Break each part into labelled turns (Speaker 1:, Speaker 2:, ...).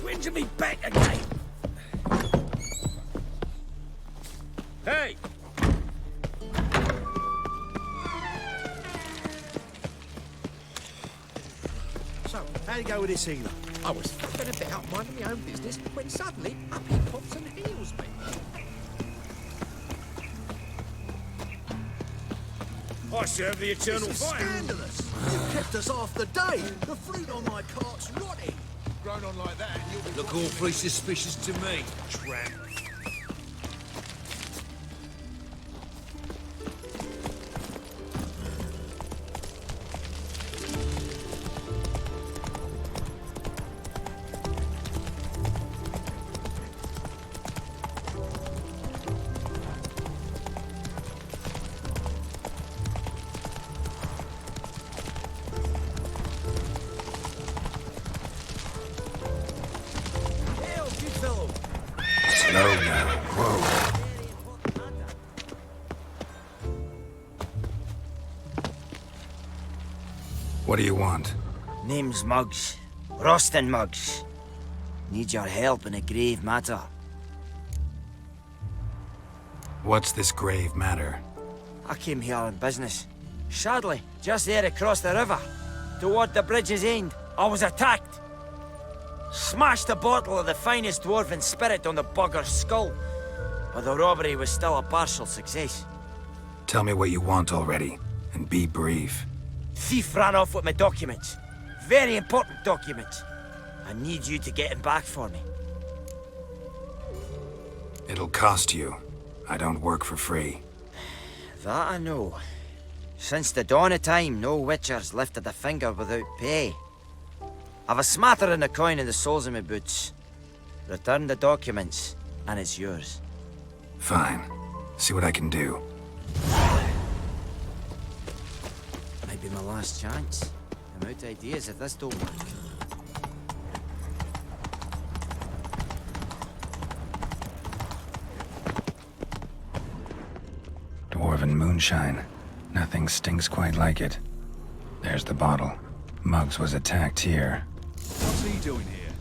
Speaker 1: Twinging me back again. Hey!
Speaker 2: So, how you go with this healer?
Speaker 3: I was fucking about minding my own business when suddenly up he pops and heals me.
Speaker 1: I serve the eternal
Speaker 2: This is
Speaker 1: fire.
Speaker 2: scandalous! You kept us half the day! The fruit on my cart's rotting!
Speaker 3: Grown on like that, and you'll be
Speaker 1: Look awfully suspicious to me, tramp.
Speaker 2: Hell, good fellow!
Speaker 4: Slow now. Whoa. What do you want?
Speaker 5: Name's Muggs. Rostin Muggs. Need your help in a grave matter.
Speaker 4: What's this grave matter?
Speaker 5: I came here on business. Sadly, just there across the river, toward the bridge's end, I was attacked. Smashed a bottle of the finest dwarven spirit on the bugger's skull, but the robbery was still a partial success.
Speaker 4: Tell me what you want already, and be brief.
Speaker 5: Thief ran off with my documents. Very important documents. I need you to get them back for me.
Speaker 4: It'll cost you. I don't work for free.
Speaker 5: That I know. Since the dawn of time, no witcher's lifted a finger without pay. I've a smattering of coin in the soles of my boots. Return the documents, and it's yours.
Speaker 4: Fine. See what I can do.
Speaker 5: Might be my last chance. I'm out of ideas if this don't work.
Speaker 4: Dwarven moonshine. Nothing stinks quite like it. There's the bottle. Muggs was attacked here.
Speaker 2: What's he doing here?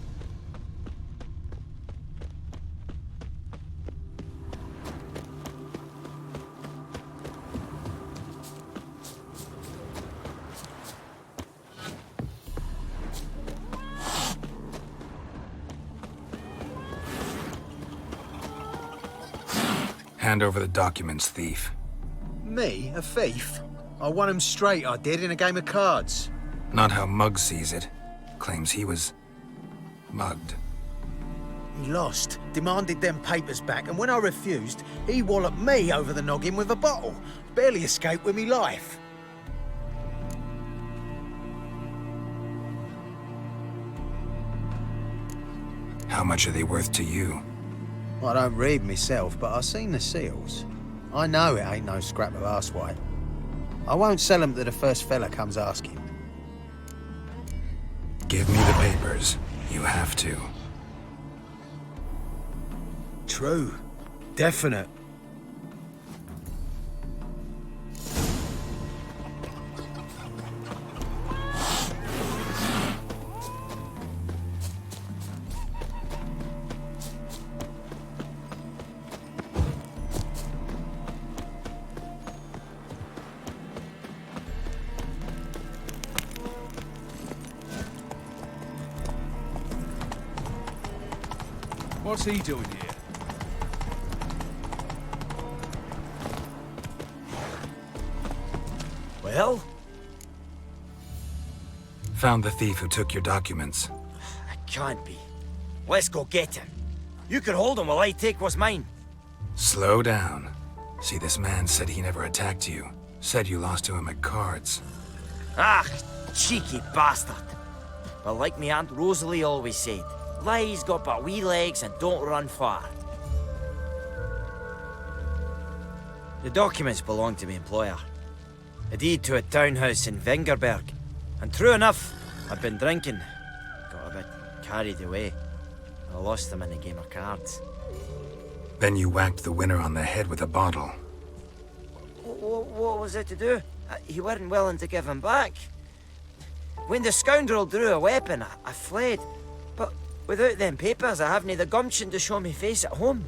Speaker 4: Hand over the documents, thief.
Speaker 2: Me? A thief? I won him straight, I did, in a game of cards.
Speaker 4: Not how Muggs sees it. Claims he was mugged.
Speaker 2: He lost, demanded them papers back, and when I refused, he walloped me over the noggin with a bottle. Barely escaped with me life.
Speaker 4: How much are they worth to you?
Speaker 2: I don't read myself, but I've seen the seals. I know it ain't no scrap of arsewhite. I won't sell them to the first fella comes asking.
Speaker 4: Give me the papers. You have to.
Speaker 2: True. Definite.
Speaker 3: What's he doing here?
Speaker 5: Well,
Speaker 4: Found the thief who took your documents.
Speaker 5: it can't be. Let's go get him. You can hold him while I take what's mine.
Speaker 4: Slow down. See, this man said he never attacked you. Said you lost to him at cards.
Speaker 5: Ah, cheeky bastard. But like me Aunt Rosalie always said, lies got but wee legs and don't run far. The documents belong to my employer. A deed to a townhouse in Vengerberg. And true enough, I'd been drinking. Got a bit carried away. I lost them in a game of cards.
Speaker 4: Then you whacked the winner on the head with a bottle.
Speaker 5: What was it to do? He weren't willing to give him back. When the scoundrel drew a weapon, I fled. But Without them papers, I haven't the gumption to show me face at home.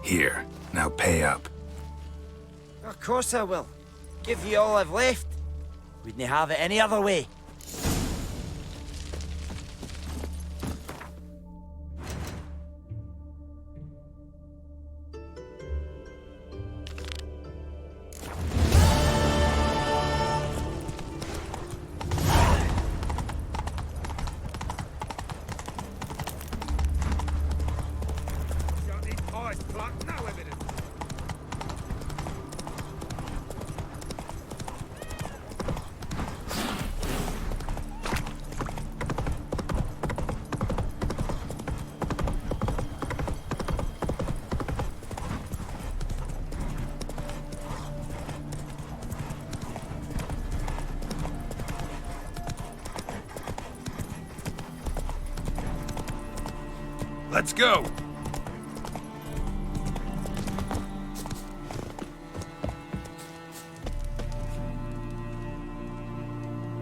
Speaker 4: Here, now pay up.
Speaker 5: Of course I will. Give you all I've left. Wouldn't have it any other way.
Speaker 1: Let's go.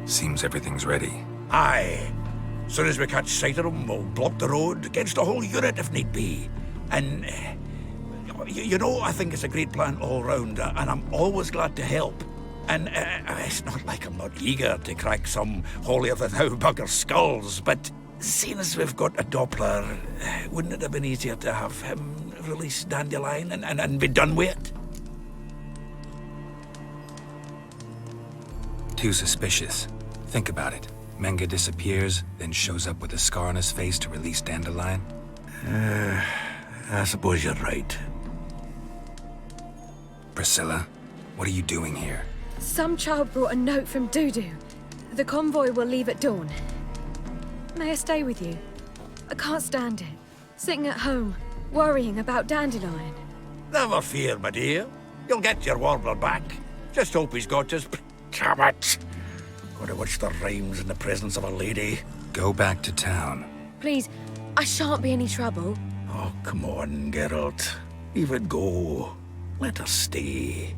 Speaker 4: Seems everything's ready.
Speaker 6: Aye. Soon as we catch sight of them, we'll block the road against a whole unit if need be. And, you know, I think it's a great plan all round, and I'm always glad to help. And it's not like I'm not eager to crack some holier-than-thou bugger skulls, but seeing as we've got a Doppler, wouldn't it have been easier to have him release Dandelion and be done with it?
Speaker 4: Too suspicious. Think about it. Menga disappears, then shows up with a scar on his face to release Dandelion.
Speaker 6: I suppose you're right.
Speaker 4: Priscilla, what are you doing here?
Speaker 7: Some child brought a note from Dudu. The convoy will leave at dawn. May I stay with you? I can't stand it. Sitting at home, worrying about Dandelion.
Speaker 6: Never fear, my dear. You'll get your warbler back. Just hope he's got his... Damn it! Gotta watch the rhymes in the presence of a lady.
Speaker 4: Go back to town.
Speaker 7: Please, I shan't be any trouble.
Speaker 6: Oh, come on, Geralt. Leave it go. Let her stay.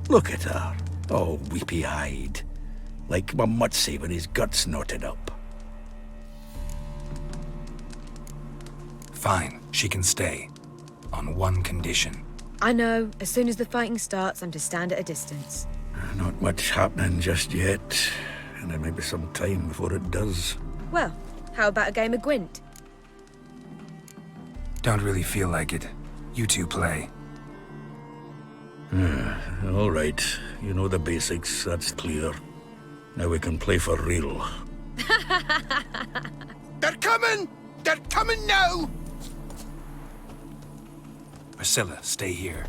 Speaker 6: Look at her, all weepy-eyed. Like my Mutsy when his guts knotted up.
Speaker 4: Fine, she can stay. On one condition.
Speaker 7: I know, as soon as the fighting starts, I'm to stand at a distance.
Speaker 6: Not much happening just yet. And there may be some time before it does.
Speaker 7: Well, how about a game of Gwent?
Speaker 4: Don't really feel like it. You two play.
Speaker 6: All right. You know the basics, that's clear. Now we can play for real.
Speaker 3: They're coming! They're coming now!
Speaker 4: Priscilla, stay here.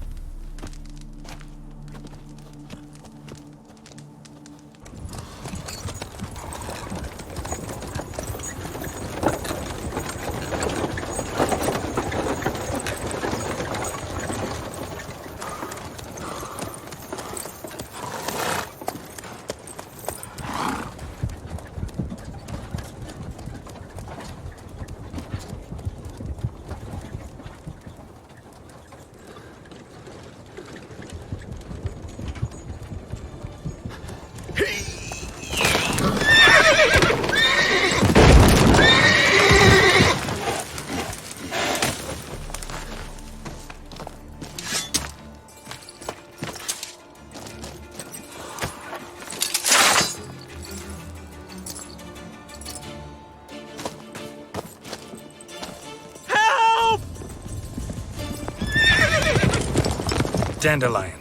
Speaker 4: Dandelion.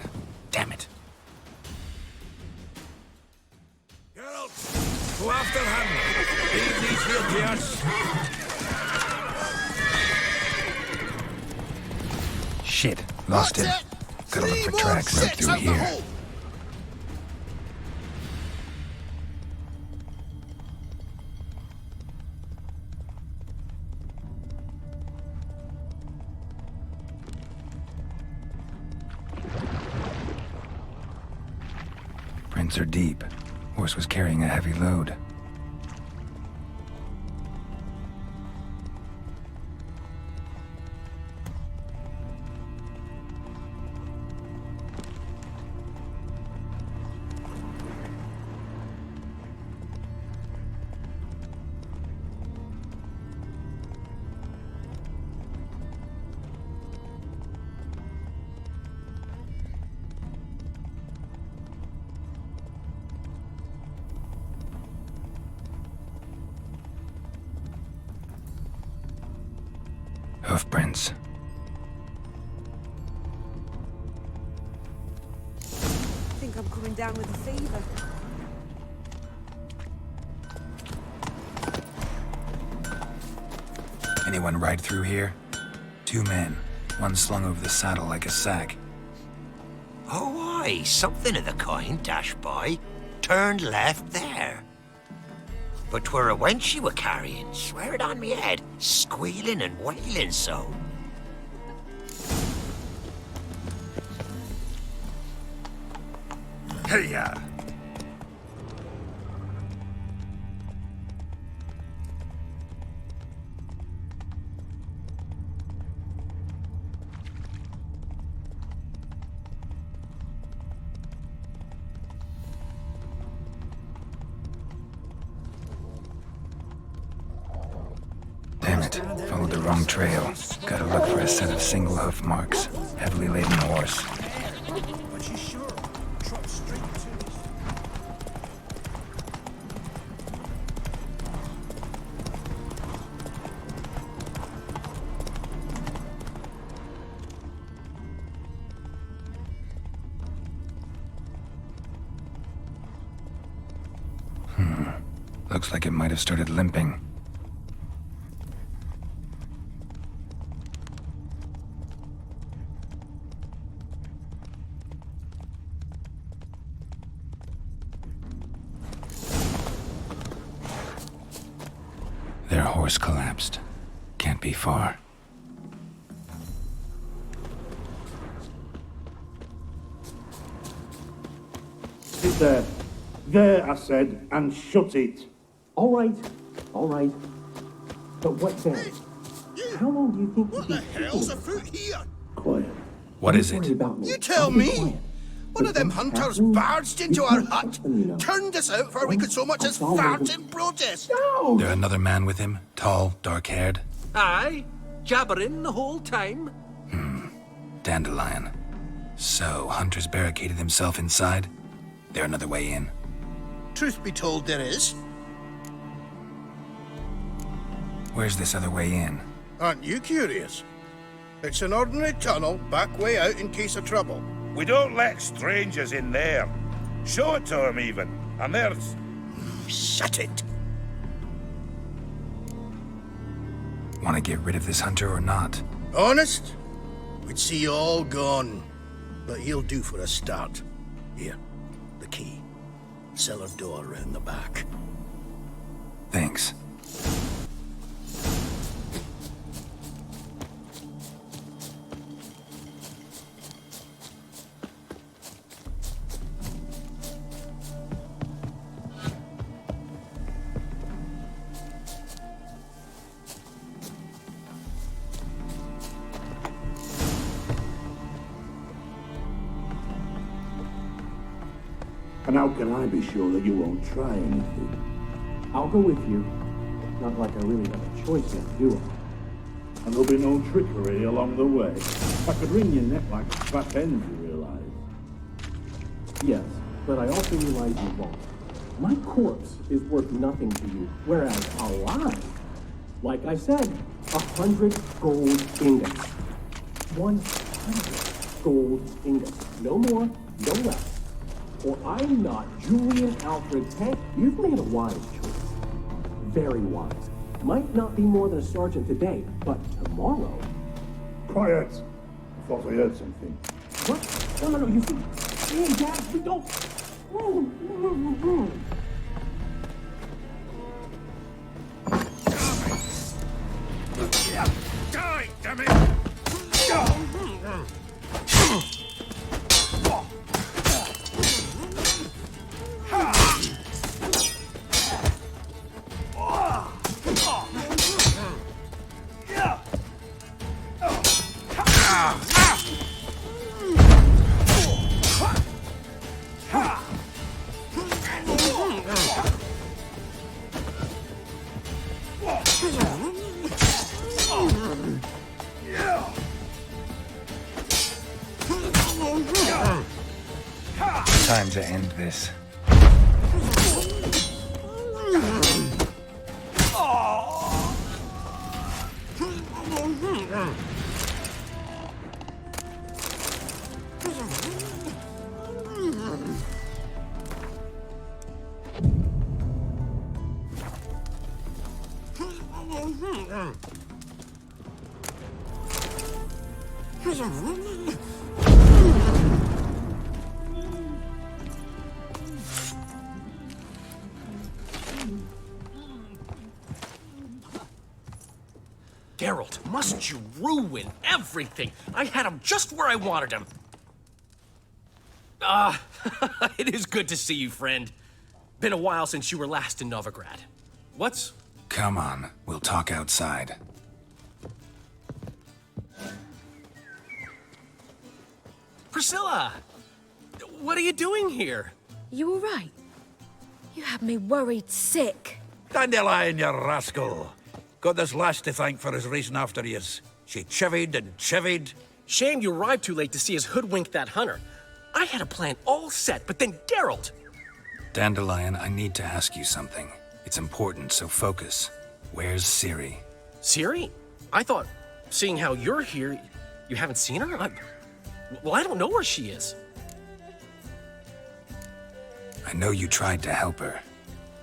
Speaker 4: Damn it.
Speaker 6: Geralt, go after him. Leave these here to us.
Speaker 4: Shit, lost him. Gotta look for tracks right through here. Prints are deep. Horse was carrying a heavy load. hoof prints.
Speaker 8: I think I'm coming down with a fever.
Speaker 4: Anyone ride through here? 2 men, one slung over the saddle like a sack.
Speaker 9: Oh, aye, something of the kind, dash boy. Turned left there. But 'twere a wench you were carrying, swear it on me head, squealing and wailing so.
Speaker 6: Hey-ya!
Speaker 4: Damn it, followed the wrong trail. Gotta look for a set of single hoof marks. Heavily laden horse.
Speaker 1: But you sure? Trot straight to it.
Speaker 4: Looks like it might have started limping. Their horse collapsed. Can't be far.
Speaker 10: Sit there. There, I said, and shut it.
Speaker 11: All right. But what then? How long do you think
Speaker 3: What the hell's afoot here?
Speaker 10: Quiet.
Speaker 4: What is it?
Speaker 3: You tell me! One of them hunters barged into our hut, turned us out before we could so much as fart in protest.
Speaker 4: There another man with him? Tall, dark-haired?
Speaker 1: Aye, jabbering the whole time.
Speaker 4: Dandelion. So, Hunter's barricaded himself inside? There another way in?
Speaker 3: Truth be told, there is.
Speaker 4: Where's this other way in?
Speaker 3: Aren't you curious? It's an ordinary tunnel, back way out in case of trouble.
Speaker 1: We don't let strangers in there. Show it to them even. And there's...
Speaker 3: Shut it.
Speaker 4: Want to get rid of this Hunter or not?
Speaker 3: Honest? We'd see you all gone. But he'll do for a start. Here, the key. Cellar door round the back.
Speaker 4: Thanks.
Speaker 10: And how can I be sure that you won't try anything?
Speaker 11: I'll go with you. Not like I really have a choice yet, do I?
Speaker 10: And there'll be no trickery along the way. I could wring your neck like a fat end, you realize.
Speaker 11: Yes, but I also realize you won't. My corpse is worth nothing to you, whereas alive, like I said, 100 gold ingots. 100 gold ingots. No more, no less. Or I'm not Julian Alfred Tank. You've made a wise choice. Very wise. Might not be more than a sergeant today, but tomorrow...
Speaker 10: Quiet! I thought I heard something.
Speaker 11: What? No, you see... Hey, Dad, we don't...
Speaker 1: Die, damn it!
Speaker 4: Time to end this.
Speaker 11: Geralt, must you ruin everything? I had him just where I wanted him. It is good to see you, friend. Been a while since you were last in Novigrad. What's...
Speaker 4: Come on, we'll talk outside.
Speaker 11: Priscilla! What are you doing here?
Speaker 7: You all right? You had me worried sick.
Speaker 6: Dandelion, you rascal. Got this lass to thank for his racing after yous. She chivied and chivied.
Speaker 11: Shame you arrived too late to see us hoodwink that hunter. I had a plan all set, but then Geralt...
Speaker 4: Dandelion, I need to ask you something. It's important, so focus. Where's Ciri?
Speaker 11: Ciri? I thought, seeing how you're here, you haven't seen her? Well, I don't know where she is.
Speaker 4: I know you tried to help her.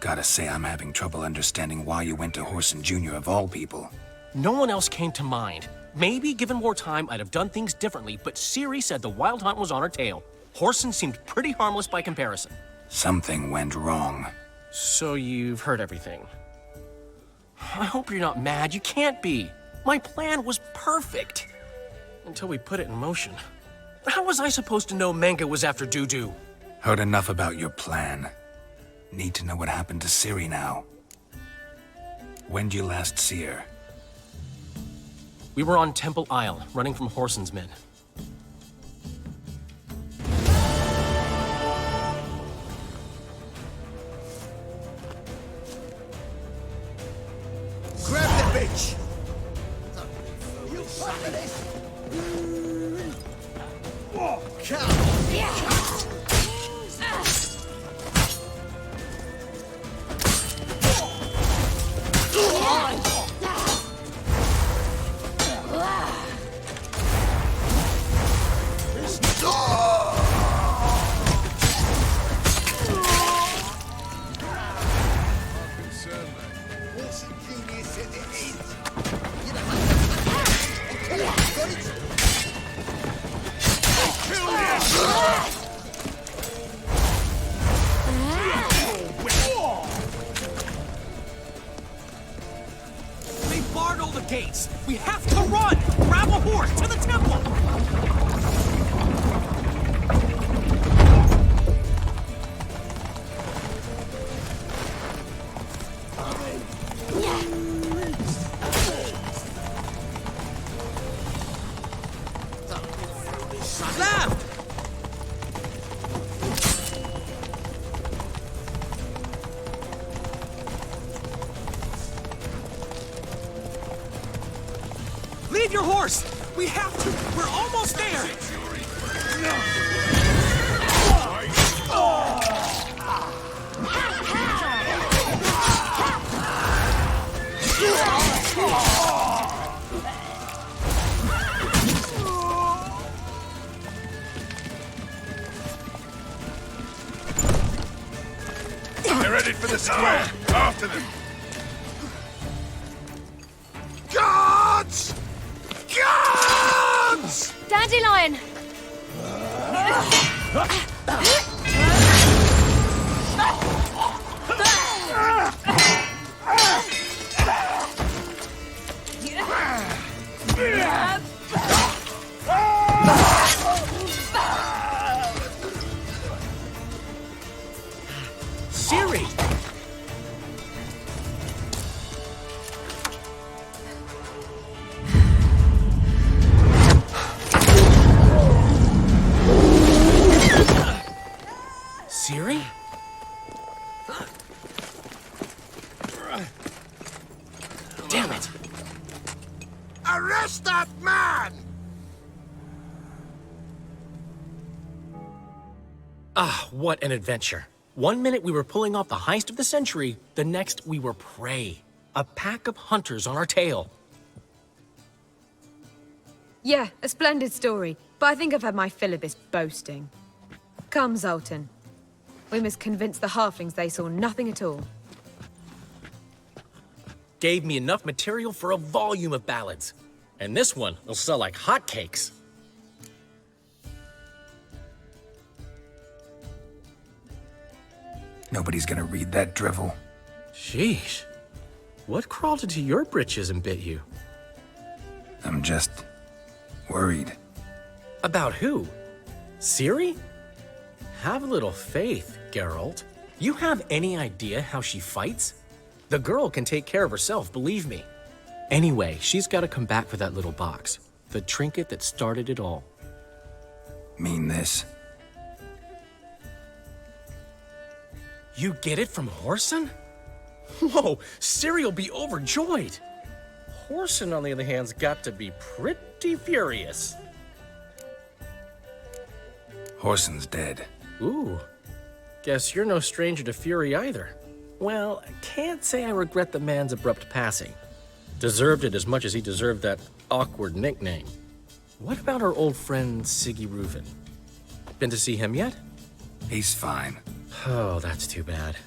Speaker 4: Gotta say, I'm having trouble understanding why you went to Whoreson Jr. of all people.
Speaker 11: No one else came to mind. Maybe, given more time, I'd have done things differently, but Ciri said the Wild Hunt was on her tail. Whoreson seemed pretty harmless by comparison.
Speaker 4: Something went wrong.
Speaker 11: So you've heard everything. I hope you're not mad. You can't be. My plan was perfect. Until we put it in motion. How was I supposed to know Menga was after Dudu?
Speaker 4: Heard enough about your plan. Need to know what happened to Ciri now. When'd you last see her?
Speaker 11: We were on Temple Isle, running from Whoreson's men.
Speaker 3: Grab the bitch! You fuck of this! Oh,
Speaker 11: They barred all the gates! We have to run! Grab a horse to the temple! Left! Leave your horse! We have to! We're almost there!
Speaker 1: They're headed for the square. After them.
Speaker 3: Guards! Guards!
Speaker 7: Dandelion!
Speaker 11: Ciri! Ciri? Damn it!
Speaker 3: Arrest that man!
Speaker 11: Ah, what an adventure. 1 minute we were pulling off the heist of the century, the next we were prey. A pack of hunters on our tail.
Speaker 7: Yeah, a splendid story, but I think I've had my fill of this boasting. Come, Zoltan. We must convince the halflings they saw nothing at all.
Speaker 11: Gave me enough material for a volume of ballads. And this one will sell like hotcakes.
Speaker 4: Nobody's gonna read that drivel.
Speaker 11: Sheesh. What crawled into your britches and bit you?
Speaker 4: I'm just worried.
Speaker 11: About who? Ciri? Have a little faith, Geralt. You have any idea how she fights? The girl can take care of herself, believe me. Anyway, she's got to come back for that little box. The trinket that started it all.
Speaker 4: Mean this?
Speaker 11: You get it from Whoreson? Whoa, Ciri'll be overjoyed. Whoreson, on the other hand's got to be pretty furious.
Speaker 4: Whoreson's dead.
Speaker 11: Ooh, guess you're no stranger to fury either. Well, I can't say I regret the man's abrupt passing. Deserved it as much as he deserved that awkward nickname. What about our old friend Siggy Reuven? Been to see him yet?
Speaker 4: He's fine.
Speaker 11: Oh, that's too bad.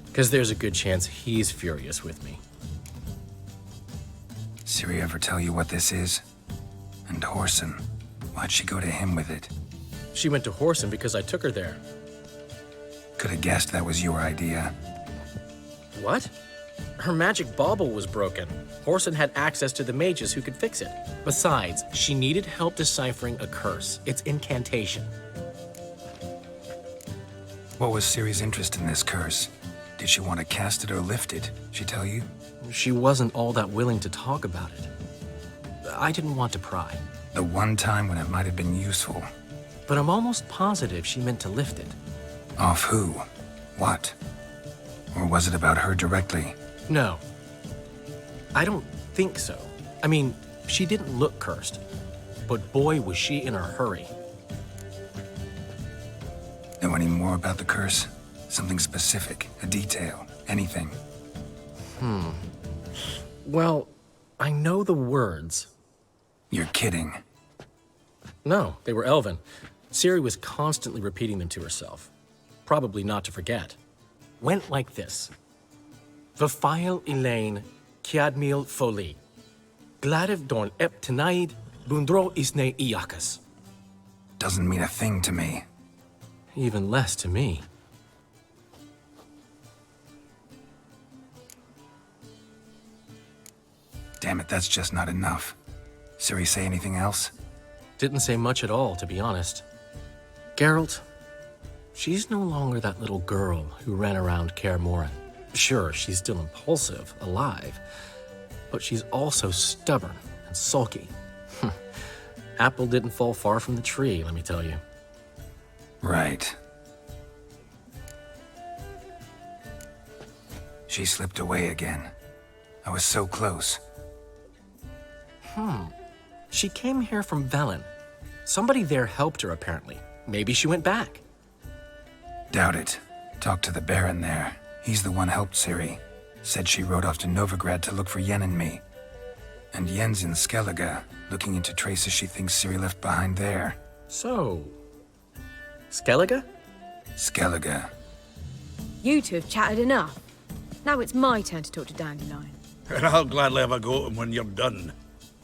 Speaker 11: Because there's a good chance he's furious with me.
Speaker 4: Ciri ever tell you what this is? And Whoreson, why'd she go to him with it?
Speaker 11: She went to Whoreson because I took her there.
Speaker 4: Could have guessed that was your idea.
Speaker 11: What? Her magic bauble was broken. Whoreson had access to the mages who could fix it. Besides, she needed help deciphering a curse. It's incantation.
Speaker 4: What was Ciri's interest in this curse? Did she want to cast it or lift it? She tell you?
Speaker 11: She wasn't all that willing to talk about it. I didn't want to pry.
Speaker 4: The one time when it might have been useful.
Speaker 11: But I'm almost positive she meant to lift it.
Speaker 4: Off who? What? Or was it about her directly?
Speaker 11: No. I don't think so. I mean, she didn't look cursed. But boy, was she in a hurry.
Speaker 4: Know any more about the curse? Something specific, a detail, anything?
Speaker 11: Well, I know the words.
Speaker 4: You're kidding.
Speaker 11: No, they were Elven. Ciri was constantly repeating them to herself. Probably not to forget. Went like this. Vafail Elaine, Kiadmil Foli. Gladiv Dorn Ep Tenaid, Bundro Isne Iakas.
Speaker 4: Doesn't mean a thing to me.
Speaker 11: Even less to me.
Speaker 4: Damn it, that's just not enough. Ciri say anything else?
Speaker 11: Didn't say much at all, to be honest. Geralt, she's no longer that little girl who ran around Kaer Morhen. Sure, she's still impulsive, alive, but she's also stubborn and sulky. Apple didn't fall far from the tree, let me tell you.
Speaker 4: Right. She slipped away again. I was so close.
Speaker 11: She came here from Velen. Somebody there helped her, apparently. Maybe she went back.
Speaker 4: Doubt it. Talked to the Baron there. He's the one helped Ciri. Said she rode off to Novigrad to look for Yen and me. And Yen's in Skellige, looking into traces she thinks Ciri left behind there.
Speaker 11: So, Skellige?
Speaker 4: Skellige.
Speaker 7: You two have chatted enough. Now it's my turn to talk to Dandelion.
Speaker 6: And I'll gladly have a go at him when you're done.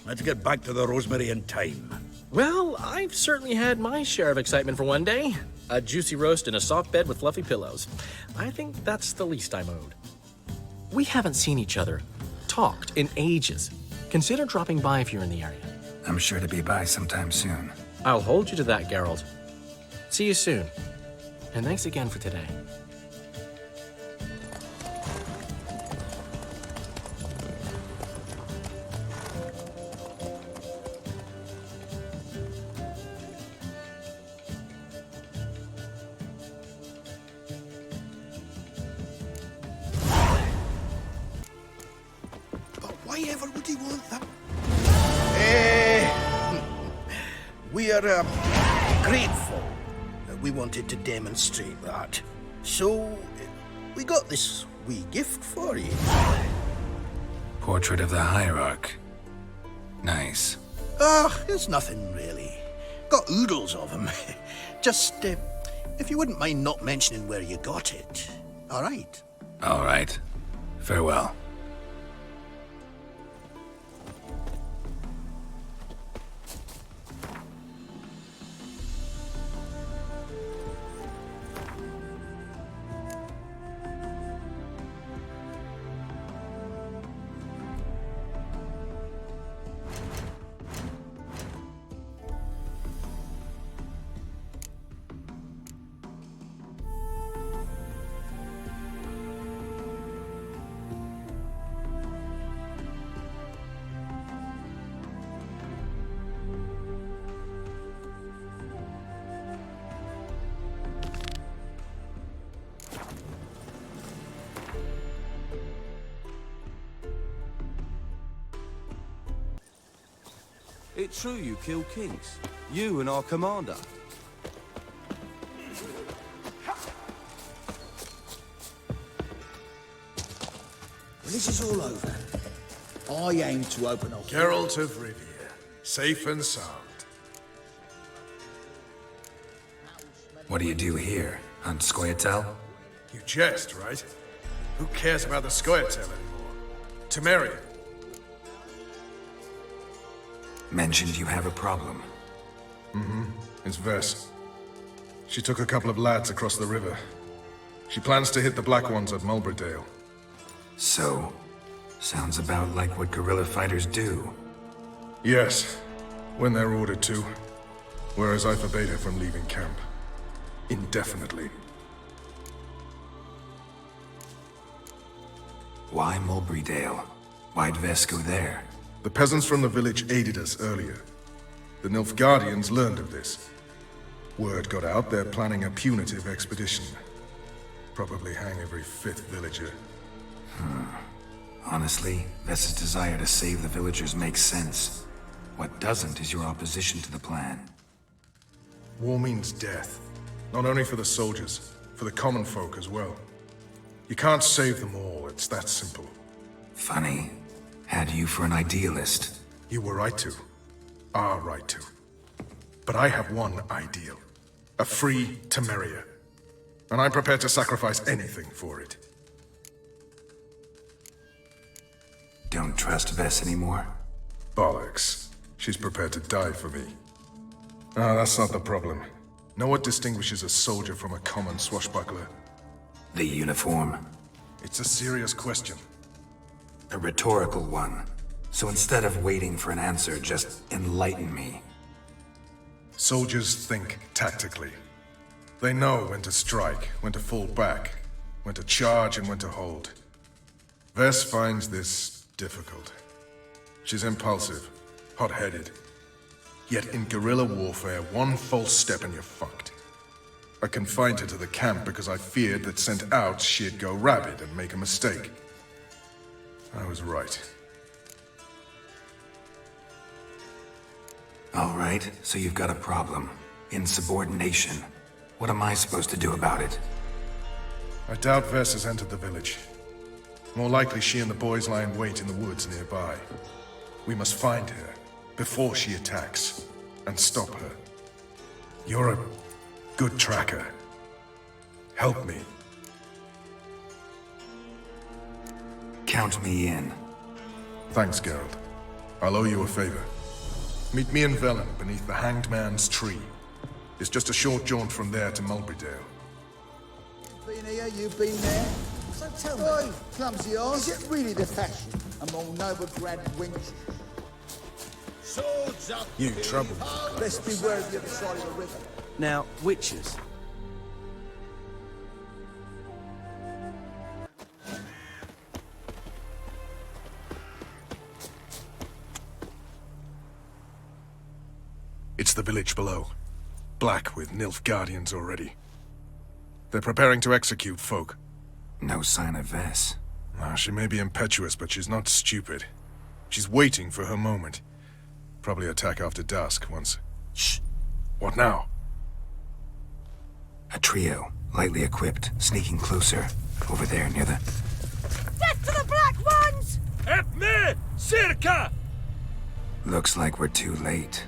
Speaker 6: Let's get back to the Rosemary in time.
Speaker 11: Well, I've certainly had my share of excitement for one day. A juicy roast in a soft bed with fluffy pillows. I think that's the least I'm owed. We haven't seen each other, talked in ages. Consider dropping by if you're in the area.
Speaker 4: I'm sure to be by sometime soon.
Speaker 11: I'll hold you to that, Geralt. See you soon. And thanks again for today.
Speaker 3: Why ever would he want that? We are grateful that we wanted to demonstrate that. So, we got this wee gift for you.
Speaker 4: Portrait of the Hierarch. Nice.
Speaker 3: It's nothing really. Got oodles of them. Just, if you wouldn't mind not mentioning where you got it. All right.
Speaker 4: All right. Farewell.
Speaker 12: It's true you killed kings. You and our commander.
Speaker 3: When this is all over, I aim to open a...
Speaker 13: Geralt of Rivia, safe and sound.
Speaker 4: What do you do here? Hunt Scoia'tael?
Speaker 13: You jest, right? Who cares about the Scoia'tael anymore? Temeria.
Speaker 4: Mentioned you have a problem.
Speaker 13: Mm-hmm. It's Vess. She took a couple of lads across the river. She plans to hit the Black Ones at Mulbridale.
Speaker 4: So, sounds about like what guerrilla fighters do.
Speaker 13: Yes, when they're ordered to. Whereas I forbade her from leaving camp. Indefinitely.
Speaker 4: Why Mulbridale? Why'd Vess go there?
Speaker 13: The peasants from the village aided us earlier. The Nilfgaardians learned of this. Word got out they're planning a punitive expedition. Probably hang every 5th villager.
Speaker 4: Honestly, Vess's desire to save the villagers makes sense. What doesn't is your opposition to the plan.
Speaker 13: War means death. Not only for the soldiers, for the common folk as well. You can't save them all, it's that simple.
Speaker 4: Funny. Had you for an idealist.
Speaker 13: You were right to. Are right to. But I have one ideal. A free Temeria. And I'm prepared to sacrifice anything for it.
Speaker 4: Don't trust Vess anymore?
Speaker 13: Bollocks. She's prepared to die for me. Ah, that's not the problem. Know what distinguishes a soldier from a common swashbuckler?
Speaker 4: The uniform.
Speaker 13: It's a serious question.
Speaker 4: A rhetorical one. So instead of waiting for an answer, just enlighten me.
Speaker 13: Soldiers think tactically. They know when to strike, when to fall back, when to charge and when to hold. Vess finds this difficult. She's impulsive, hot-headed. Yet in guerrilla warfare, one false step and you're fucked. I confined her to the camp because I feared that sent out she'd go rabid and make a mistake. I was right.
Speaker 4: All right, so you've got a problem. Insubordination. What am I supposed to do about it?
Speaker 13: I doubt Vess has entered the village. More likely she and the boys lie in wait in the woods nearby. We must find her before she attacks and stop her. You're a good tracker. Help me.
Speaker 4: Count me in.
Speaker 13: Thanks, Geralt. I'll owe you a favor. Meet me in Velen beneath the Hanged Man's tree. It's just a short jaunt from there to Mulbridale.
Speaker 14: You've been here, you've been there. So tell me, oi, clumsy arse, is it really the fashion among Novigrad wenches?
Speaker 3: Swords up!
Speaker 13: You trouble.
Speaker 14: Best beware of the other side of the river.
Speaker 12: Now, witches.
Speaker 13: It's the village below. Black with Nilfgaardians already. They're preparing to execute folk.
Speaker 4: No sign of Vess.
Speaker 13: She may be impetuous, but she's not stupid. She's waiting for her moment. Probably attack after dusk once...
Speaker 4: Shh.
Speaker 13: What now?
Speaker 4: A trio, lightly equipped, sneaking closer. Over there, near the...
Speaker 8: Death to the Black Ones!
Speaker 5: Help me! Circa!
Speaker 4: Looks like we're too late.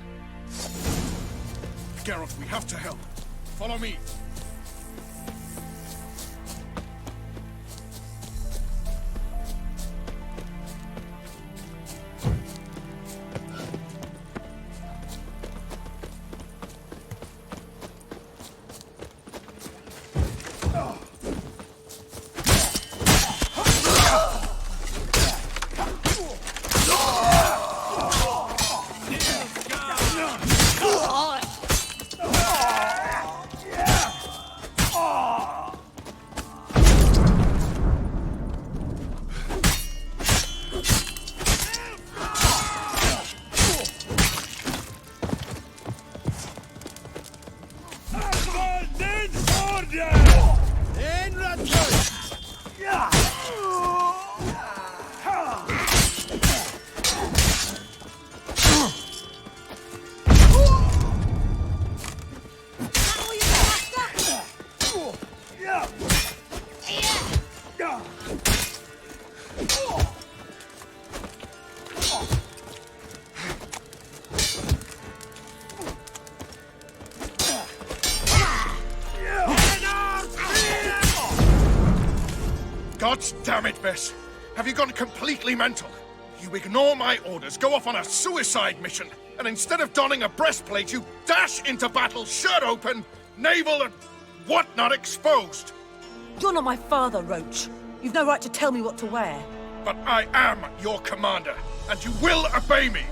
Speaker 13: Geralt, we have to help. Follow me. God's damn it, Bess. Have you gone completely mental? You ignore my orders, go off on a suicide mission, and instead of donning a breastplate, you dash into battle, shirt open, navel and whatnot exposed.
Speaker 8: You're not my father, Roach. You've no right to tell me what to wear.
Speaker 13: But I am your commander, and you will obey me.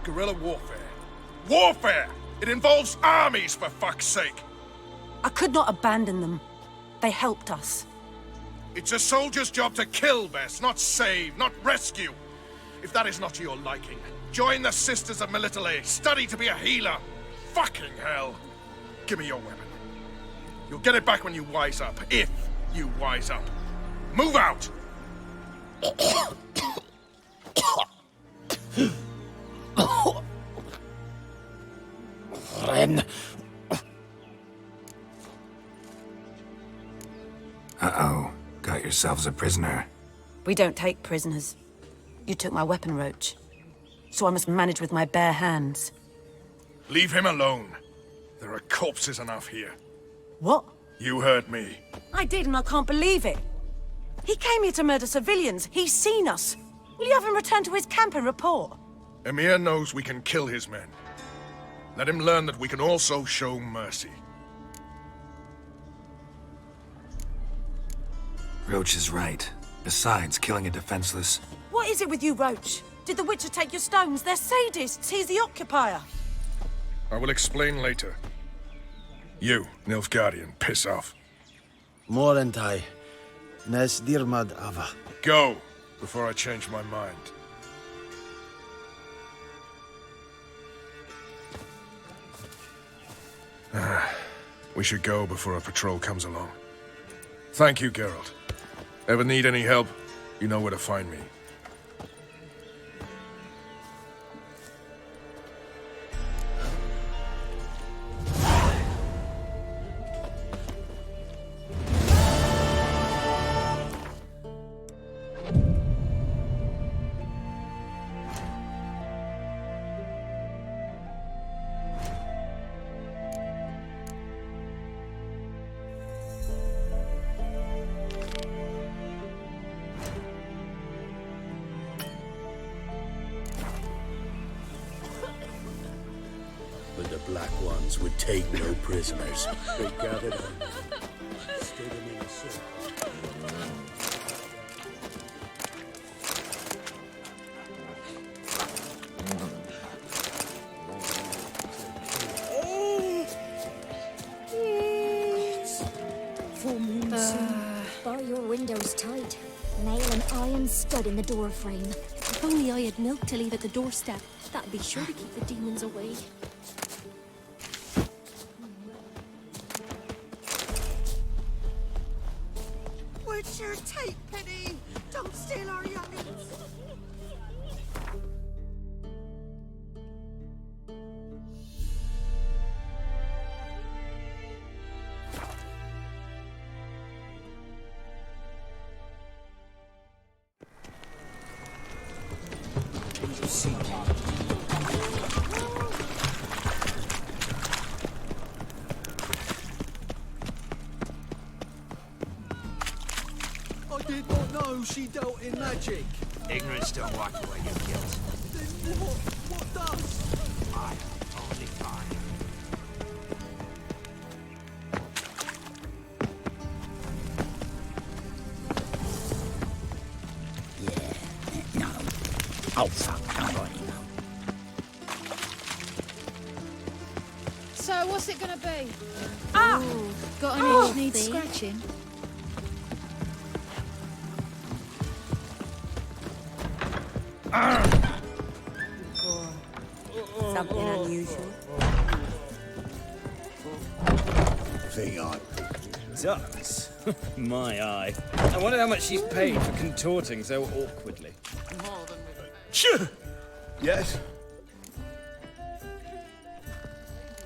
Speaker 13: Guerrilla warfare. Warfare! It involves armies, for fuck's sake.
Speaker 8: I could not abandon them. They helped us.
Speaker 13: It's a soldier's job to kill, Bess, not save, not rescue. If that is not to your liking, join the Sisters of Melitele, study to be a healer. Fucking hell. Give me your weapon. You'll get it back when you wise up, if you wise up. Move out!
Speaker 14: Ren.
Speaker 4: Uh-oh. Got yourselves a prisoner.
Speaker 8: We don't take prisoners. You took my weapon, Roach. So I must manage with my bare hands.
Speaker 13: Leave him alone. There are corpses enough here.
Speaker 8: What?
Speaker 13: You heard me.
Speaker 8: I did, and I can't believe it. He came here to murder civilians. He's seen us. Will you have him return to his camp and report?
Speaker 13: Emir knows we can kill his men. Let him learn that we can also show mercy.
Speaker 4: Roach is right. Besides, killing a defenseless...
Speaker 8: What is it with you, Roach? Did the Witcher take your stones? They're sadists. He's the occupier.
Speaker 13: I will explain later. You, Nilfgaardian, piss off.
Speaker 2: Morentai. Nes dirmad ava.
Speaker 13: Go, before I change my mind. We should go before a patrol comes along. Thank you, Geralt. Ever need any help, you know where to find me.
Speaker 3: But the Black Ones would take no prisoners. They gathered on them, stood them in a circle.
Speaker 15: Full moon soon. Bar your windows tight. Nail an iron stud in the door frame. If only I had milk to leave at the doorstep. That'd be sure to keep the demons away.
Speaker 14: Witcher, take pity! Don't steal our youngins!
Speaker 12: I did not know she dealt in magic.
Speaker 9: Ignorance don't wipe away your guilt.
Speaker 12: Then what does?
Speaker 9: I only find.
Speaker 14: No. Oh, fuck. Come on,
Speaker 16: So, what's it gonna be?
Speaker 8: Ah!
Speaker 16: Ooh, got an itch needs scratching?
Speaker 8: Something unusual.
Speaker 3: Thing on.
Speaker 17: Does? My eye. I wonder how much she's paid for contorting so awkwardly.
Speaker 3: Sure. Yes.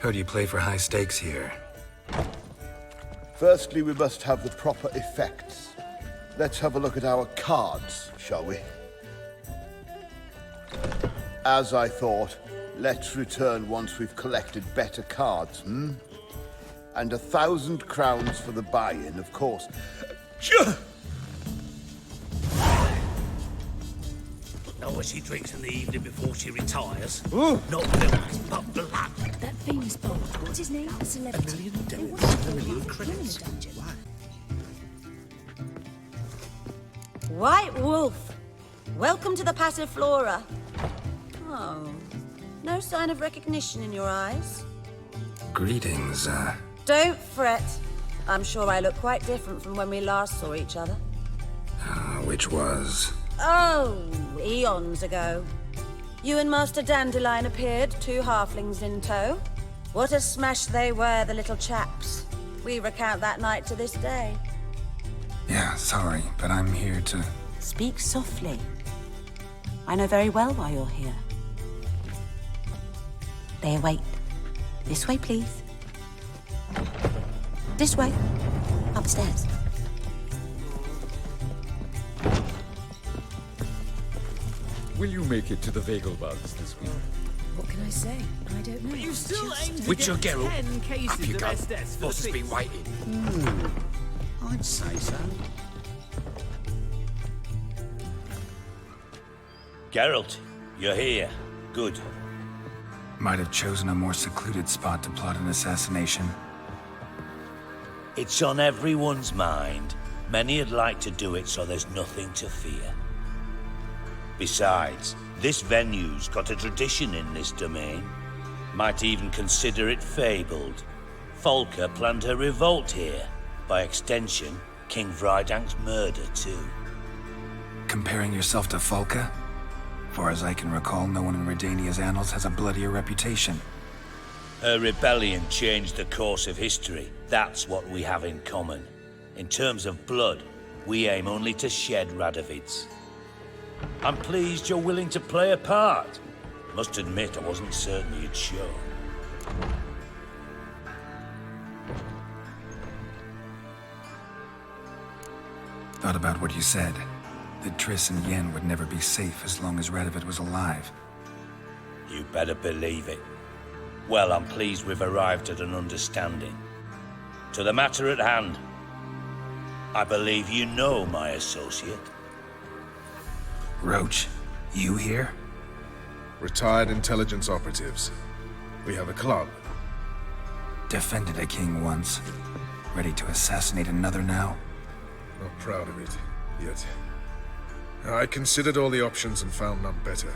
Speaker 4: Heard you play for high stakes here.
Speaker 18: Firstly, we must have the proper effects. Let's have a look at our cards, shall we? As I thought, let's return once we've collected better cards, hmm? And 1,000 crowns for the buy-in, of course.
Speaker 3: Sure.
Speaker 6: what she drinks in the evening before she retires. Not pills, but blood.
Speaker 15: That famous boy, what's his name? A celebrity.
Speaker 6: A million credits.
Speaker 8: White Wolf, welcome to the Passiflora. Oh, no sign of recognition in your eyes?
Speaker 4: Greetings,
Speaker 8: Don't fret. I'm sure I look quite different from when we last saw each other.
Speaker 4: which was...
Speaker 8: Oh, eons ago. You and Master Dandelion appeared, 2 halflings in tow. What a smash they were, the little chaps. We recount that night to this day.
Speaker 4: Yeah, sorry, but I'm here to...
Speaker 8: Speak softly. I know very well why you're here. They await. This way, please. This way. Upstairs.
Speaker 19: Will you make it to the Vagelbugs this week?
Speaker 16: What can I say? I don't know.
Speaker 17: But you still aim to
Speaker 6: Witcher
Speaker 17: get
Speaker 6: Geralt,
Speaker 17: 10 cases
Speaker 6: up you
Speaker 17: of
Speaker 6: go.
Speaker 17: SS for
Speaker 6: Boss has
Speaker 17: the
Speaker 6: been
Speaker 17: fix.
Speaker 6: waiting.
Speaker 14: I'd say so.
Speaker 1: Geralt, you're here. Good.
Speaker 4: Might have chosen a more secluded spot to plot an assassination.
Speaker 1: It's on everyone's mind. Many would like to do it so there's nothing to fear. Besides, this venue's got a tradition in this domain. Might even consider it fabled. Folker planned her revolt here. By extension, King Vrydank's murder too.
Speaker 4: Comparing yourself to Folka? Far as I can recall, no one in Redania's annals has a bloodier reputation.
Speaker 1: Her rebellion changed the course of history. That's what we have in common. In terms of blood, we aim only to shed Radovid's. I'm pleased you're willing to play a part. Must admit, I wasn't certain you'd show.
Speaker 4: Thought about what you said. That Triss and Yen would never be safe as long as Radovid was alive.
Speaker 1: You better believe it. Well, I'm pleased we've arrived at an understanding. To the matter at hand. I believe you know my associate.
Speaker 4: Roach, you here?
Speaker 13: Retired intelligence operatives. We have a club.
Speaker 4: Defended a king once. Ready to assassinate another now?
Speaker 13: Not proud of it, yet. I considered all the options and found none better.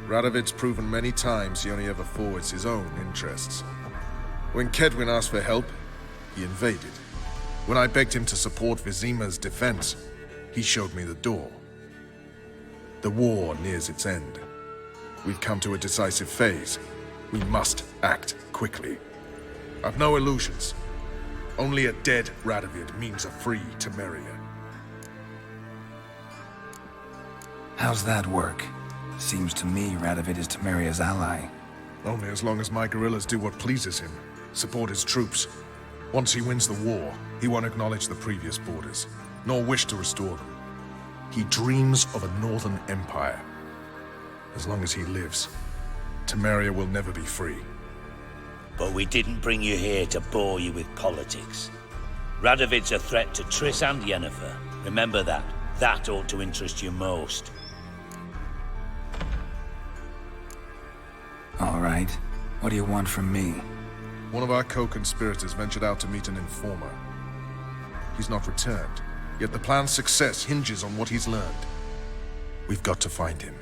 Speaker 13: Radovid's proven many times he only ever forwards his own interests. When Kedwin asked for help, he invaded. When I begged him to support Vizima's defense, he showed me the door. The war nears its end. We've come to a decisive phase. We must act quickly. I've no illusions. Only a dead Radovid means a free Temeria.
Speaker 4: How's that work? Seems to me Radovid is Temeria's ally.
Speaker 13: Only as long as my guerrillas do what pleases him, support his troops. Once he wins the war, he won't acknowledge the previous borders, nor wish to restore them. He dreams of a northern empire. As long as he lives, Temeria will never be free.
Speaker 1: But we didn't bring you here to bore you with politics. Radovid's a threat to Triss and Yennefer. Remember that. That ought to interest you most.
Speaker 4: All right. What do you want from me?
Speaker 13: One of our co-conspirators ventured out to meet an informer. He's not returned, yet the plan's success hinges on what he's learned. We've got to find him.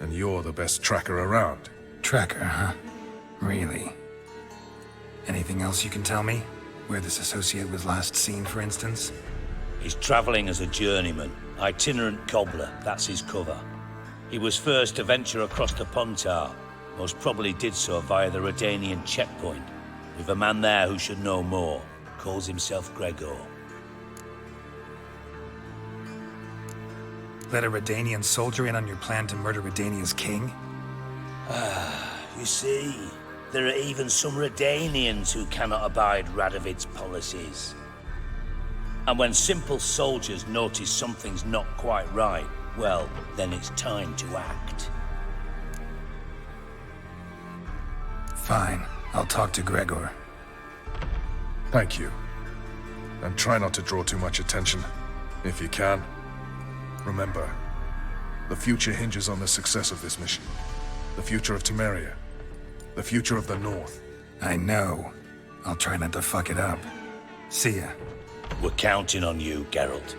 Speaker 13: And you're the best tracker around.
Speaker 4: Tracker, huh? Really? Anything else you can tell me? Where this associate was last seen, for instance?
Speaker 1: He's traveling as a journeyman. Itinerant cobbler, that's his cover. He was first to venture across the Pontar. Most probably did so via the Redanian checkpoint. We've a man there who should know more. Calls himself Gregor.
Speaker 4: Let a Redanian soldier in on your plan to murder Redania's king?
Speaker 1: You see, there are even some Redanians who cannot abide Radovid's policies. And when simple soldiers notice something's not quite right, well, then it's time to act.
Speaker 4: Fine. I'll talk to Gregor.
Speaker 13: Thank you. And try not to draw too much attention, if you can. Remember, The future hinges on the success of this mission. The future of Temeria. The future of the North.
Speaker 4: I know. I'll try not to fuck it up. See ya.
Speaker 1: We're counting on you, Geralt.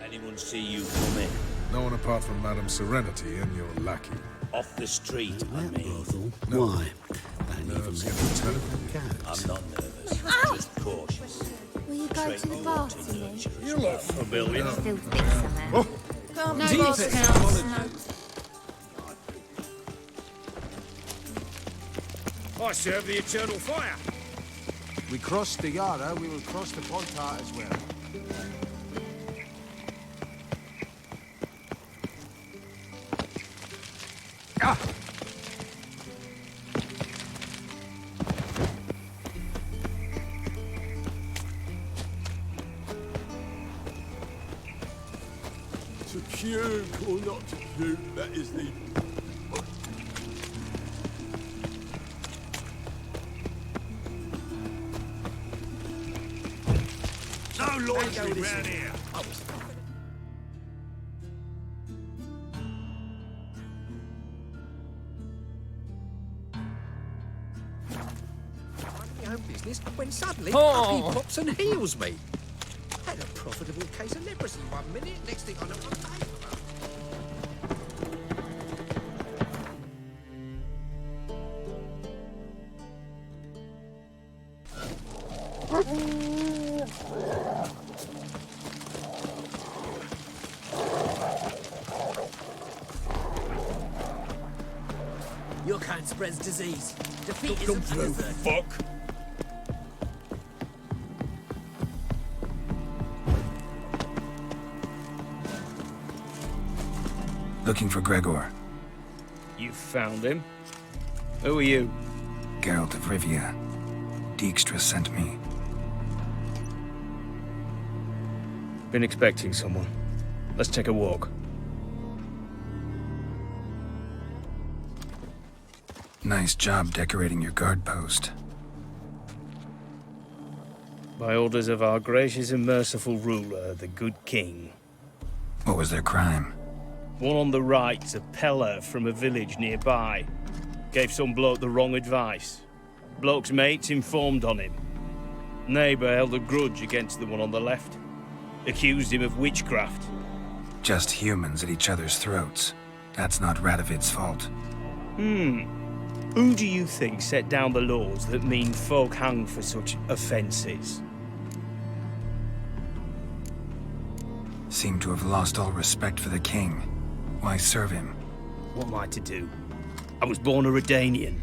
Speaker 1: Anyone see you come in?
Speaker 13: No one apart from Madame Serenity and your lackey.
Speaker 1: Off the street, I mean.
Speaker 13: No.
Speaker 3: Why? Don't even let me tell you.
Speaker 1: I'm not nervous, just cautious.
Speaker 15: Will you go to the bathroom?
Speaker 17: You look familiar.
Speaker 15: Still think somehow.
Speaker 16: Calm
Speaker 17: Deep
Speaker 16: down,
Speaker 17: it. I serve the eternal fire.
Speaker 14: We crossed the Yara, we will cross the Pontar as well.
Speaker 12: To puke or not to puke, that is the...
Speaker 6: No loitering round here.
Speaker 20: My own business when suddenly
Speaker 17: Oh.
Speaker 20: up he pops and heals me. Had a profitable case of leprosy 1 minute, next thing I know I'm paying for it.
Speaker 16: Your kind spreads disease. Defeat
Speaker 6: Come
Speaker 16: isn't
Speaker 6: through,
Speaker 16: another.
Speaker 6: fuck.
Speaker 4: Looking for Gregor.
Speaker 17: You found him? Who are you?
Speaker 4: Geralt of Rivia. Dijkstra sent me.
Speaker 17: Been expecting someone. Let's take a walk.
Speaker 4: Nice job decorating your guard post.
Speaker 17: By orders of our gracious and merciful ruler, the good king.
Speaker 4: What was their crime?
Speaker 17: One on the right's a peller from a village nearby. Gave some bloke the wrong advice. Bloke's mates informed on him. Neighbour held a grudge against the one on the left. Accused him of witchcraft.
Speaker 4: Just humans at each other's throats. That's not Radovid's fault.
Speaker 17: Who do you think set down the laws that mean folk hang for such offences?
Speaker 4: Seem to have lost all respect for the king. Why serve him?
Speaker 17: What am I to do? I was born a Redanian.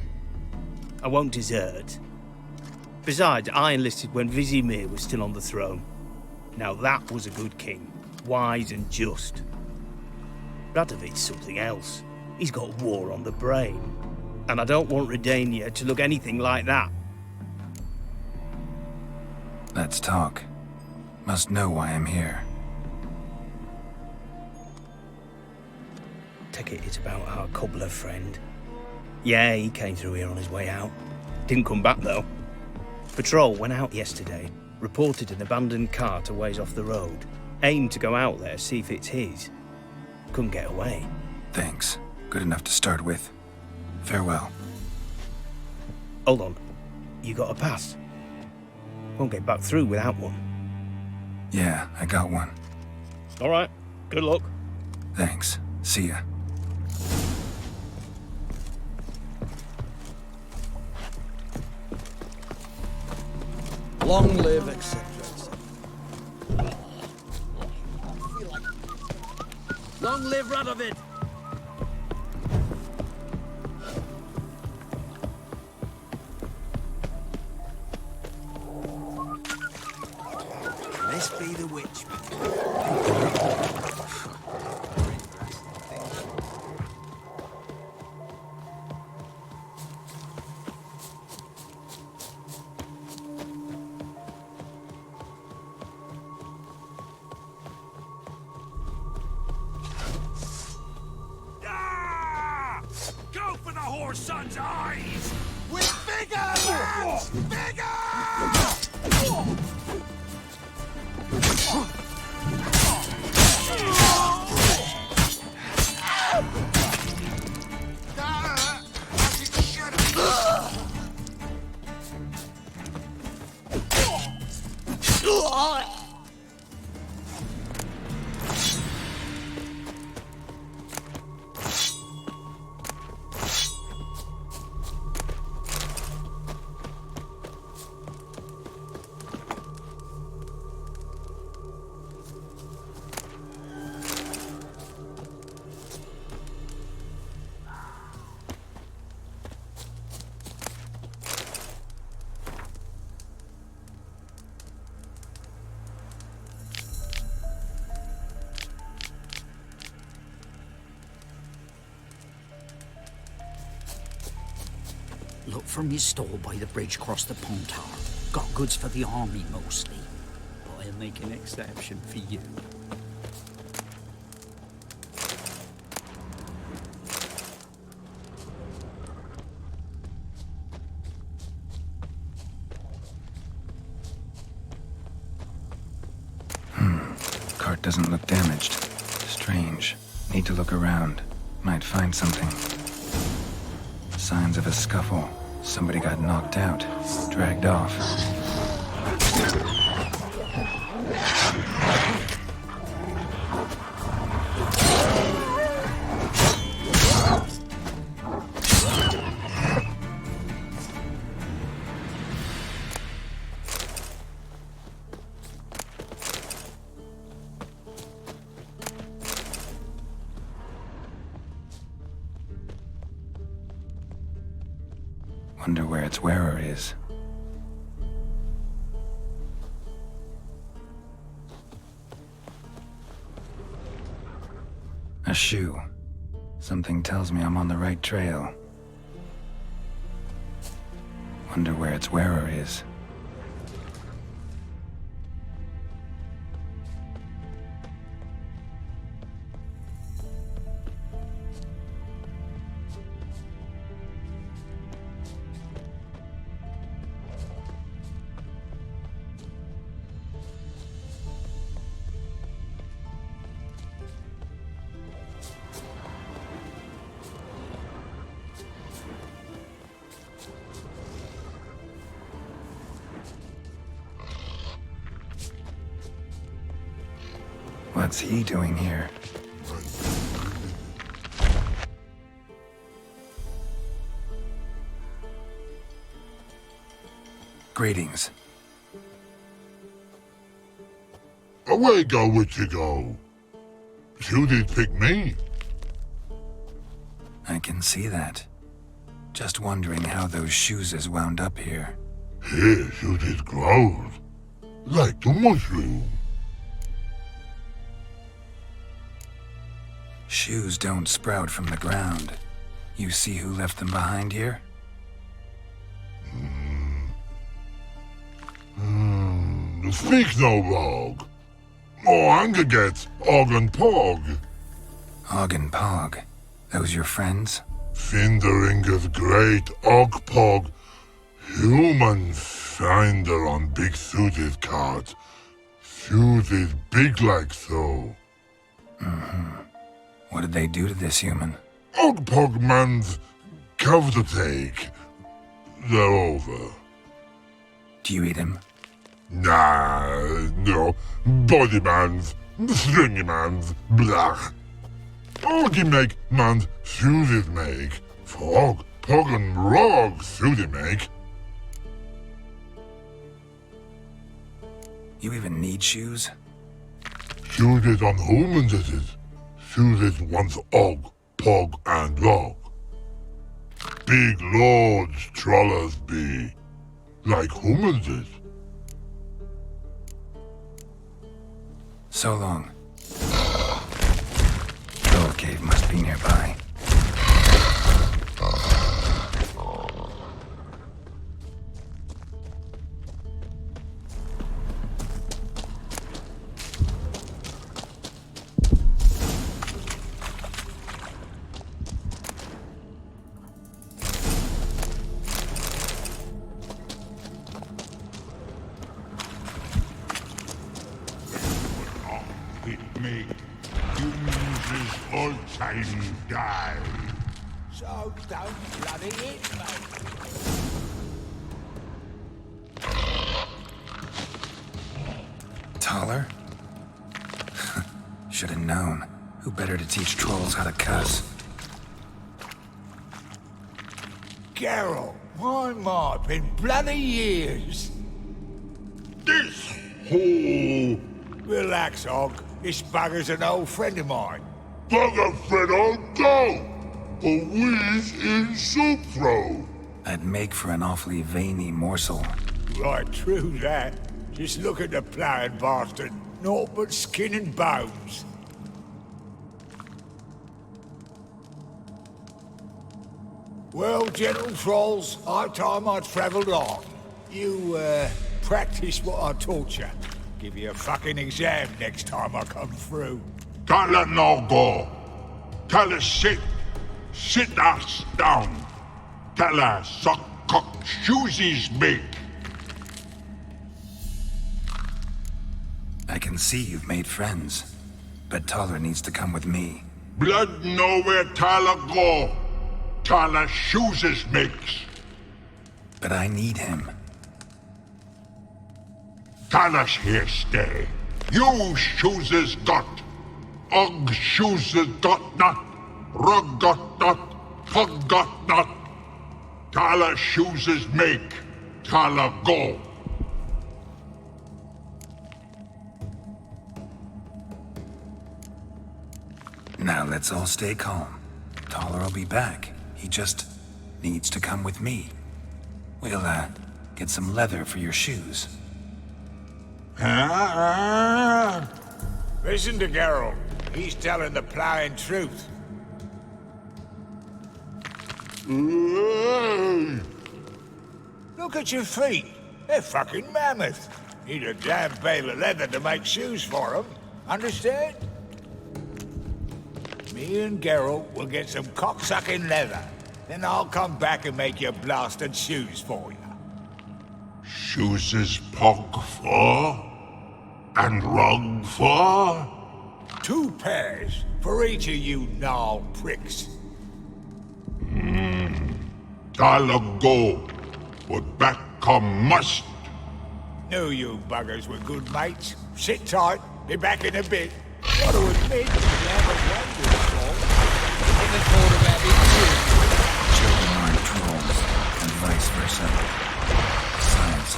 Speaker 17: I won't desert. Besides, I enlisted when Vizimir was still on the throne. Now that was a good king, wise and just. Radovid's something else. He's got war on the brain. And I don't want Redania to look anything like that.
Speaker 4: Let's talk. Must know why I'm here.
Speaker 17: Take it it's about our cobbler friend. Yeah, he came through here on his way out. Didn't come back, though. Patrol went out yesterday, reported an abandoned cart a ways off the road. Aimed to go out there, see if it's his. Couldn't get away.
Speaker 4: Thanks. Good enough to start with. Farewell.
Speaker 17: Hold on. You got a pass? Won't get back through without one.
Speaker 4: Yeah, I got one.
Speaker 17: All right. Good luck.
Speaker 4: Thanks. See ya.
Speaker 14: Long live, etc.
Speaker 16: Long live Radovid!
Speaker 20: This be the witch.
Speaker 6: Go for the horse son's eyes! With vigor, lads! Vigor!
Speaker 21: from your store by the bridge across the Pontar. Got goods for the army mostly. But I'll make an exception for you.
Speaker 4: Cart doesn't look damaged. Strange. Need to look around. Might find something. Signs of a scuffle. Somebody got knocked out. Dragged off. Wonder where its wearer is. A shoe. Something tells me I'm on the right trail. Wonder where its wearer is. What's he doing here? Greetings.
Speaker 22: Away go with you go. You did pick me.
Speaker 4: I can see that. Just wondering how those shoes is wound up here.
Speaker 22: Here you did grow. Like the mushroom.
Speaker 4: Shoes don't sprout from the ground. You see who left them behind here?
Speaker 22: Speak no rogue. Oh, anger gets Og and Pog.
Speaker 4: Og and Pog. Those your friends?
Speaker 22: Finderinger's great Og Pog. Human finder on big suited cart. Suited big like so.
Speaker 4: What did they do to this human?
Speaker 22: Og Pog man's cover to take. They're over.
Speaker 4: Do you eat him?
Speaker 22: Nah, no. Body man's, stringy man's, blah. Oggy make man's suited make. Frog, Pog and Rog suited make.
Speaker 4: You even need shoes?
Speaker 22: Suited on humans it is. Suited once Og, Pog and Rog. Big lords trollers be. Like humans is.
Speaker 4: So long. Troll cave must be nearby.
Speaker 22: Die.
Speaker 14: So don't bloody hit me.
Speaker 4: Taller? Should have known. Who better to teach trolls how to cuss?
Speaker 14: Geralt, my, been bloody years.
Speaker 22: This whole...
Speaker 14: Relax, Og. This bugger's an old friend of mine.
Speaker 22: Bugger friend on go! A wheeze in soup throw.
Speaker 4: I'd make for an awfully veiny morsel.
Speaker 14: Right, true that. Just look at the ploughing bastard. Naught but skin and bones.
Speaker 7: Well, gentle trolls, high time I travelled on. You, practice what I taught you. Give you a fucking exam next time I come through.
Speaker 22: Tala no go. Tala sit. Sit us down. Tala suck cock shoesies make.
Speaker 4: I can see you've made friends, but Taller needs to come with me.
Speaker 22: Blood know where Tala go. Tala shoesies makes.
Speaker 4: But I need him.
Speaker 22: Tala's here stay. You shoeses got. Og shoeses got not. Rug got not. Pug got not. Tala shoeses make. Tala go.
Speaker 4: Now let's all stay calm. Taller will be back. He just needs to come with me. We'll, get some leather for your shoes.
Speaker 7: Listen to Geralt. He's telling the plowing truth. Look at your feet. They're fucking mammoth. Need a damn bale of leather to make shoes for them. Understand? Me and Geralt will get some cocksucking leather. Then I'll come back and make your blasted shoes for you.
Speaker 22: Shoeses pug for? And rug for?
Speaker 7: 2 pairs for each of you gnarled pricks.
Speaker 22: Tala go. But back come must.
Speaker 7: Knew you buggers were good mates. Sit tight. Be back in a bit. Gotta admit, you haven't waited for. Never thought about it too.
Speaker 4: Children aren't trolls, and vice versa. Besides,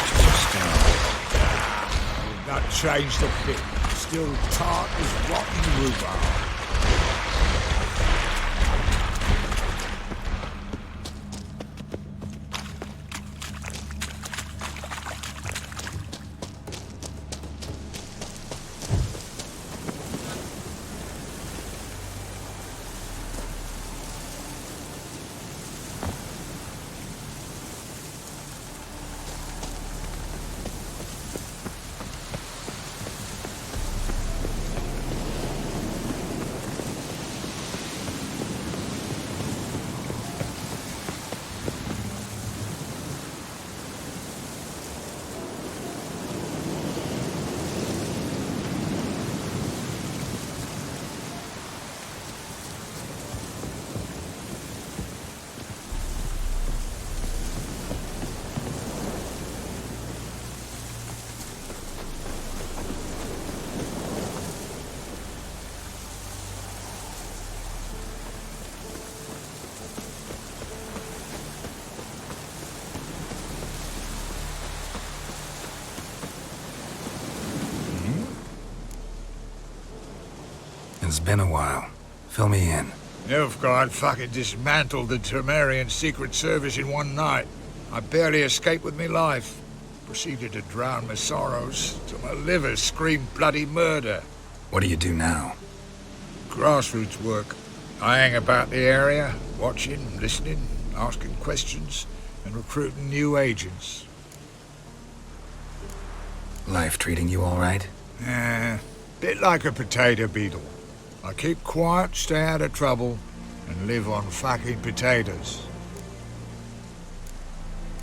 Speaker 4: she's sterile.
Speaker 7: Not changed a bit. Still tart as rotten rhubarb.
Speaker 4: It's been a while. Fill me in.
Speaker 7: Nilfgaard fucking dismantled the Temerian Secret Service in one night. I barely escaped with my life. Proceeded to drown my sorrows till my liver screamed bloody murder.
Speaker 4: What do you do now?
Speaker 7: Grassroots work. I hang about the area, watching, listening, asking questions, and recruiting new agents.
Speaker 4: Life treating you all right?
Speaker 7: Bit like a potato beetle. I keep quiet, stay out of trouble, and live on fucking potatoes.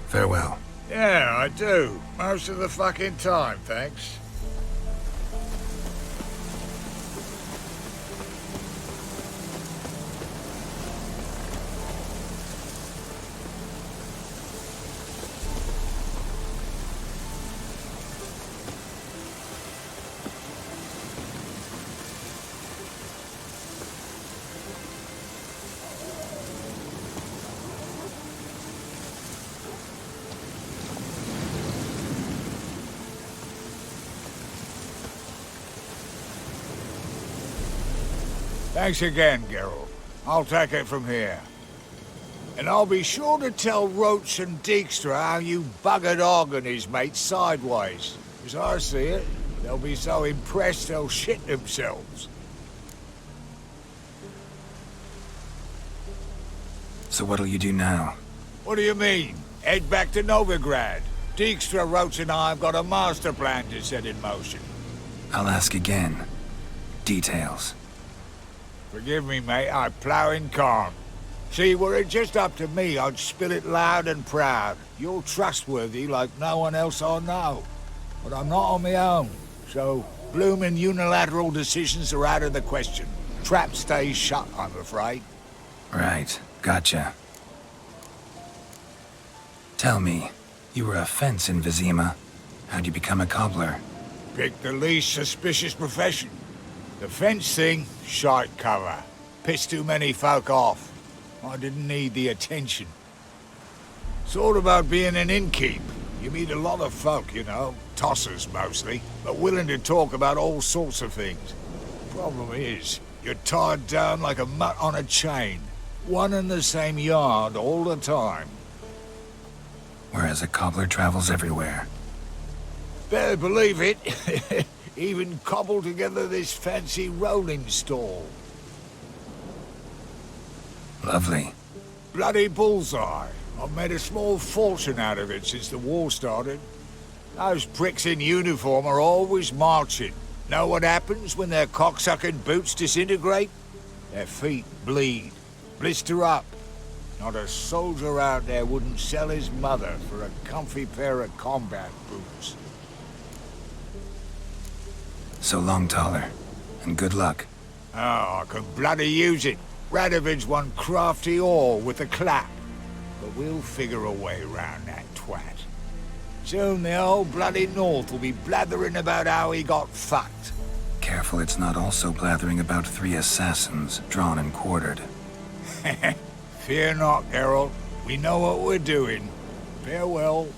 Speaker 4: Farewell.
Speaker 7: Yeah, I do. Most of the fucking time, thanks. Thanks again, Geralt. I'll take it from here. And I'll be sure to tell Roach and Dijkstra how you buggered Og and his mates sideways. As I see it, they'll be so impressed they'll shit themselves.
Speaker 4: So what'll you do now?
Speaker 7: What do you mean? Head back to Novigrad. Dijkstra, Roach and I have got a master plan to set in motion.
Speaker 4: I'll ask again. Details.
Speaker 7: Forgive me, mate, I plough in calm. See, were it just up to me, I'd spill it loud and proud. You're trustworthy like no one else I know. But I'm not on my own, so bloomin' unilateral decisions are out of the question. Trap stays shut, I'm afraid.
Speaker 4: Right, gotcha. Tell me, you were a fence in Vizima. How'd you become a cobbler?
Speaker 7: Pick the least suspicious profession. The fence thing, shite cover. Pissed too many folk off. I didn't need the attention. Sort about being an innkeep. You meet a lot of folk, you know. Tossers, mostly. But willing to talk about all sorts of things. Problem is, you're tied down like a mutt on a chain. One and the same yard all the time.
Speaker 4: Whereas a cobbler travels everywhere.
Speaker 7: Better believe it. Even cobbled together this fancy rolling stall.
Speaker 4: Lovely.
Speaker 7: Bloody bullseye. I've made a small fortune out of it since the war started. Those pricks in uniform are always marching. Know what happens when their cocksucking boots disintegrate? Their feet bleed, blister up. Not a soldier out there wouldn't sell his mother for a comfy pair of combat boots.
Speaker 4: So long, Taller. And good luck.
Speaker 7: Oh, I can bloody use it. Radovid's one crafty ore with a clap. But we'll figure a way round that twat. Soon the whole bloody North will be blathering about how he got fucked.
Speaker 4: Careful it's not also blathering about 3 assassins, drawn and quartered.
Speaker 7: Fear not, Geralt. We know what we're doing. Farewell.